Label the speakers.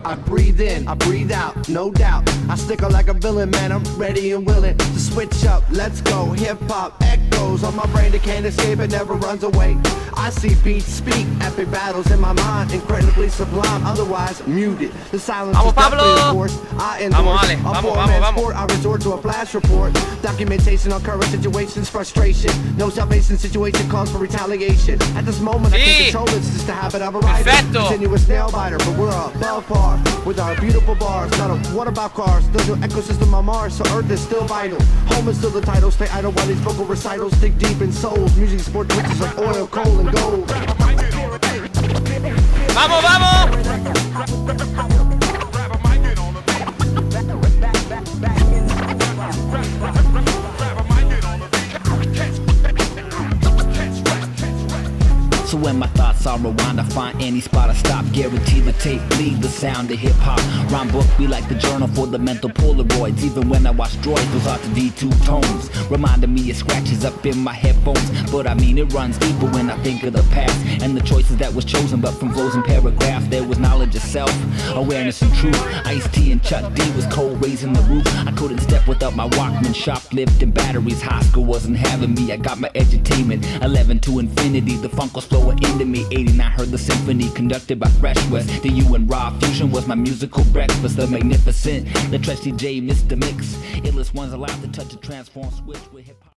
Speaker 1: I breathe in, I breathe out, no doubt. I stick her like a villain, man, I'm ready and willing to switch up. Let's go, hip-hop echoes on my brain that can't escape, it never runs away. I see beats speak, epic battles in my mind, incredibly sublime, otherwise muted. The silence
Speaker 2: Vamos,
Speaker 1: is definitely
Speaker 2: Pablo.
Speaker 1: enforced. I endorse
Speaker 2: Vamos, Ale.
Speaker 1: a
Speaker 2: Vamos,
Speaker 1: four-man
Speaker 2: vamos,
Speaker 1: sport. I resort to a flash report, documentation on current situations, frustration. No salvation situation calls for retaliation. At this moment, I
Speaker 2: Sí.
Speaker 1: can't control it, it's just a habit of a writer.
Speaker 2: Perfecto.
Speaker 1: Continuous nail biter, but we're above par with our beautiful bars. Not a what about cars? There's no ecosystem on Mars, so Earth is still vital. Home is still the title. Stay idle while these vocal recitals dig deep in souls. Music, sport, riches like oil, coal, and gold.
Speaker 2: ¡Vamos, vamos!
Speaker 3: So when my thoughts are rewind, I find any spot I stop. Guarantee the tape bleed the sound of hip-hop. Rhyme book be like the journal for the mental Polaroids. Even when I watch droids, those are the D2 tones, reminding me of scratches up in my headphones. But I mean it runs deeper when I think of the past and the choices that was chosen. But from flows and paragraphs there was knowledge of self, awareness and truth. Ice-T and Chuck D was cold raising the roof. I couldn't step without my Walkman, shoplifting batteries. High school wasn't having me, I got my edutainment. 11 to infinity, the funk was flowing into me. 89 heard the symphony conducted by Fresh West. The U and Raw Fusion was my musical breakfast. The magnificent, the Trusty J, Mr. Mix. Illest ones allowed to touch a transform switch with hip-hop.